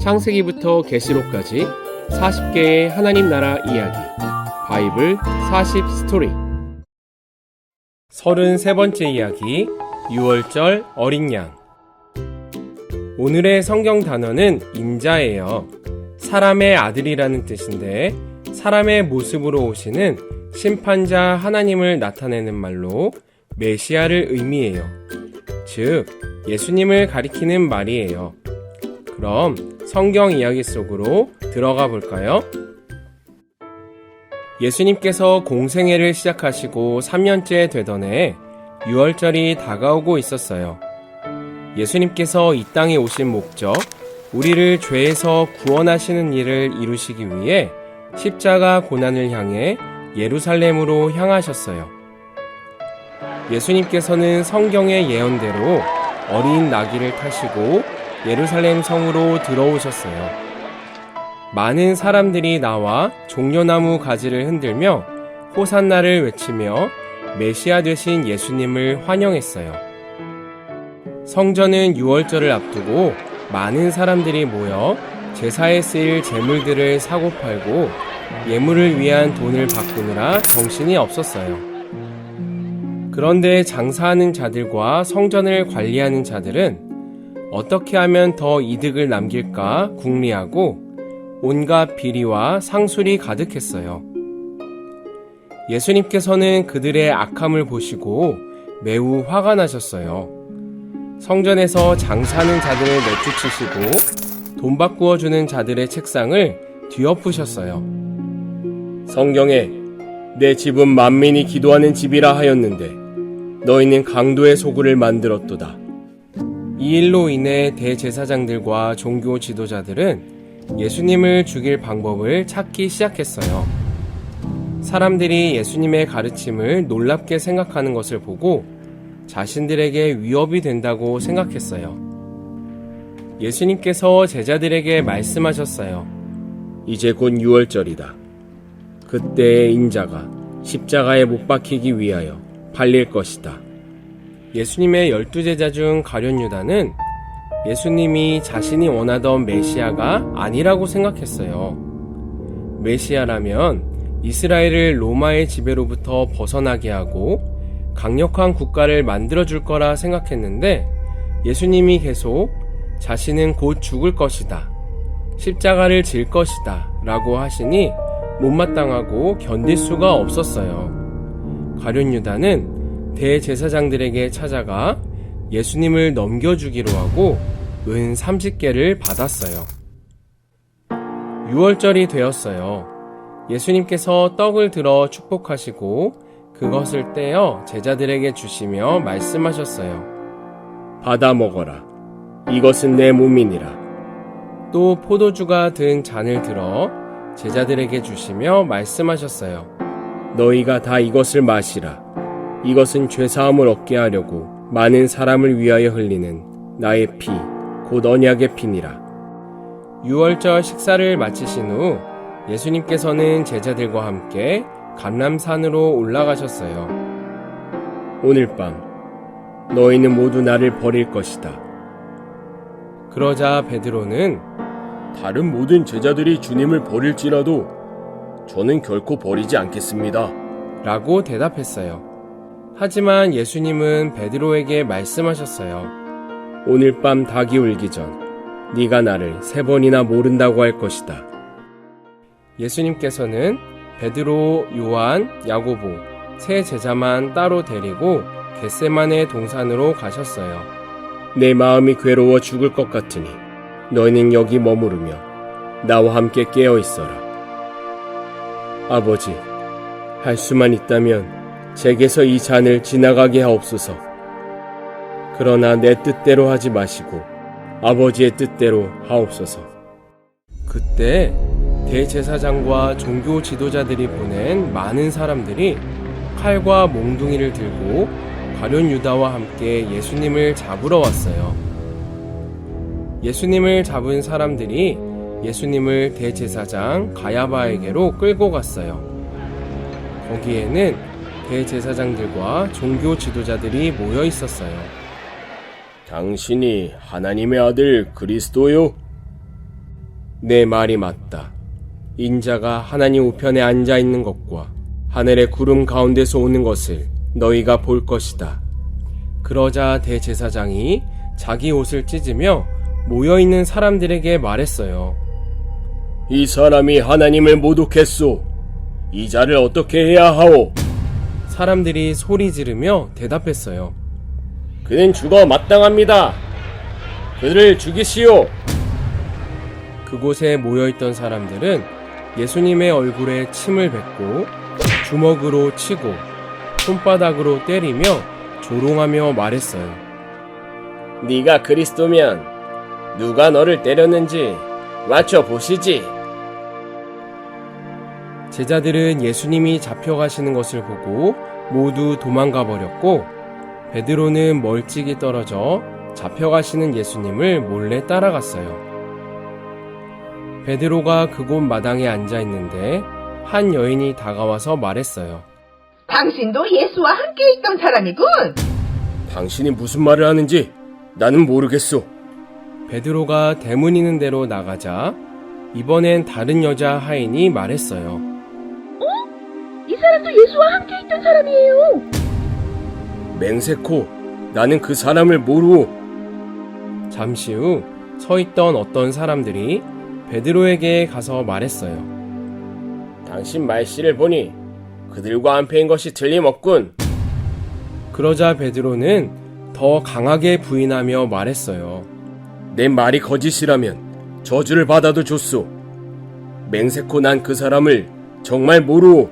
창세기부터 계시록까지 40개의 하나님 나라 이야기 바이블 40 스토리 33번째 이야기 유월절 어린 양. 오늘의 성경 단어는 인자예요. 사람의 아들이라는 뜻인데 사람의 모습으로 오시는 심판자 하나님을 나타내는 말로 메시아를 의미해요. 즉 예수님을 가리키는 말이에요. 그럼 성경 이야기 속으로 들어가 볼까요? 예수님께서 공생애를 시작하시고 3년째 되던 해 유월절이 다가오고 있었어요. 예수님께서 이 땅에 오신 목적, 우리를 죄에서 구원하시는 일을 이루시기 위해 십자가 고난을 향해 예루살렘으로 향하셨어요. 예수님께서는 성경의 예언대로 어린 나귀를 타시고 예루살렘 성으로 들어오셨어요. 많은 사람들이 나와 종려나무 가지를 흔들며 호산나를 외치며 메시아 되신 예수님을 환영했어요. 성전은 유월절을 앞두고 많은 사람들이 모여 제사에 쓰일 제물들을 사고 팔고 예물을 위한 돈을 바꾸느라 정신이 없었어요. 그런데 장사하는 자들과 성전을 관리하는 자들은 어떻게 하면 더 이득을 남길까 궁리하고 온갖 비리와 상술이 가득했어요. 예수님께서는 그들의 악함을 보시고 매우 화가 나셨어요. 성전에서 장사하는 자들을 내쫓으시고 돈 바꾸어 주는 자들의 책상을 뒤엎으셨어요. 성경에 내 집은 만민이 기도하는 집이라 하였는데 너희는 강도의 소굴을 만들었도다. 이 일로 인해 대제사장들과 종교 지도자들은 예수님을 죽일 방법을 찾기 시작했어요. 사람들이 예수님의 가르침을 놀랍게 생각하는 것을 보고 자신들에게 위협이 된다고 생각했어요. 예수님께서 제자들에게 말씀하셨어요. 이제 곧 유월절이다. 그때의 인자가 십자가에 못 박히기 위하여 팔릴 것이다. 예수님의 12제자 중 가룟 유다는 예수님이 자신이 원하던 메시아가 아니라고 생각했어요. 메시아라면 이스라엘을 로마의 지배로부터 벗어나게 하고 강력한 국가를 만들어줄 거라 생각했는데 예수님이 계속 자신은 곧 죽을 것이다, 십자가를 질 것이다 라고 하시니 못마땅하고 견딜 수가 없었어요. 가룟 유다는 대제사장들에게 찾아가 예수님을 넘겨주기로 하고 은 30개를 받았어요. 유월절이 되었어요. 예수님께서 떡을 들어 축복하시고 그것을 떼어 제자들에게 주시며 말씀하셨어요. 받아 먹어라. 이것은 내 몸이니라. 또 포도주가 든 잔을 들어 제자들에게 주시며 말씀하셨어요. 너희가 다 이것을 마시라. 이것은 죄사함을 얻게 하려고 많은 사람을 위하여 흘리는 나의 피, 곧 언약의 피니라. 유월절 식사를 마치신 후 예수님께서는 제자들과 함께 감람산으로 올라가셨어요. 오늘 밤 너희는 모두 나를 버릴 것이다. 그러자 베드로는 다른 모든 제자들이 주님을 버릴지라도 저는 결코 버리지 않겠습니다 라고 대답했어요. 하지만 예수님은 베드로에게 말씀하셨어요. 오늘 밤 닭이 울기 전 네가 나를 3번이나 모른다고 할 것이다. 예수님께서는 베드로, 요한, 야고보 세 제자만 따로 데리고 겟세마네 동산으로 가셨어요. 내 마음이 괴로워 죽을 것 같으니 너희는 여기 머무르며 나와 함께 깨어 있어라. 아버지, 할 수만 있다면 제게서 이 잔을 지나가게 하옵소서. 그러나 내 뜻대로 하지 마시고 아버지의 뜻대로 하옵소서. 그때 대제사장과 종교 지도자들이 보낸 많은 사람들이 칼과 몽둥이를 들고 가룟 유다와 함께 예수님을 잡으러 왔어요. 예수님을 잡은 사람들이 예수님을 대제사장 가야바에게로 끌고 갔어요. 거기에는 대제사장들과 종교 지도자들이 모여 있었어요. 당신이 하나님의 아들 그리스도요? 내 말이 맞다. 인자가 하나님 우편에 앉아 있는 것과 하늘의 구름 가운데서 오는 것을 너희가 볼 것이다. 그러자 대제사장이 자기 옷을 찢으며 모여있는 사람들에게 말했어요. 이 사람이 하나님을 모독했소. 이 자를 어떻게 해야 하오? 사람들이 소리 지르며 대답했어요. 그는 죽어 마땅합니다. 그를 죽이시오. 그곳에 모여있던 사람들은 예수님의 얼굴에 침을 뱉고 주먹으로 치고 손바닥으로 때리며 조롱하며 말했어요. 네가 그리스도면 누가 너를 때렸는지 맞춰보시지. 제자들은 예수님이 잡혀가시는 것을 보고 모두 도망가 버렸고 베드로는 멀찍이 떨어져 잡혀가시는 예수님을 몰래 따라갔어요. 베드로가 그곳 마당에 앉아 있는데 한 여인이 다가와서 말했어요. 당신도 예수와 함께 있던 사람이군. 당신이 무슨 말을 하는지 나는 모르겠소. 베드로가 대문 있는 데로 나가자 이번엔 다른 여자 하인이 말했어요. 이 사람도 예수와 함께 있던 사람이에요. 맹세코, 나는 그 사람을 모르오. 잠시 후 서 있던 어떤 사람들이 베드로에게 가서 말했어요. 당신 말씨를 보니 그들과 한패인 것이 틀림없군. 그러자 베드로는 더 강하게 부인하며 말했어요. 내 말이 거짓이라면 저주를 받아도 좋소. 맹세코 난 그 사람을 정말 모르오.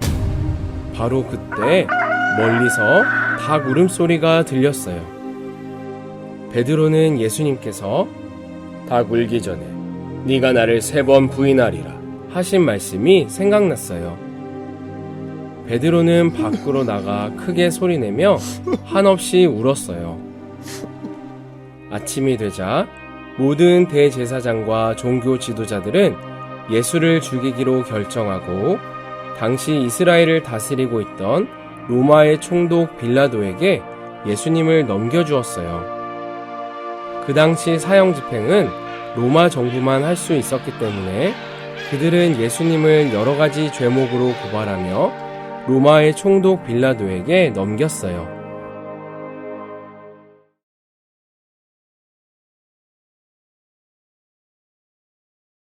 바로 그때 멀리서 닭 울음소리가 들렸어요. 베드로는 예수님께서 닭 울기 전에 네가 나를 3번 부인하리라 하신 말씀이 생각났어요. 베드로는 밖으로 나가 크게 소리내며 한없이 울었어요. 아침이 되자 모든 대제사장과 종교 지도자들은 예수를 죽이기로 결정하고 당시 이스라엘을 다스리고 있던 로마의 총독 빌라도에게 예수님을 넘겨주었어요. 그 당시 사형 집행은 로마 정부만 할 수 있었기 때문에 그들은 예수님을 여러 가지 죄목으로 고발하며 로마의 총독 빌라도에게 넘겼어요.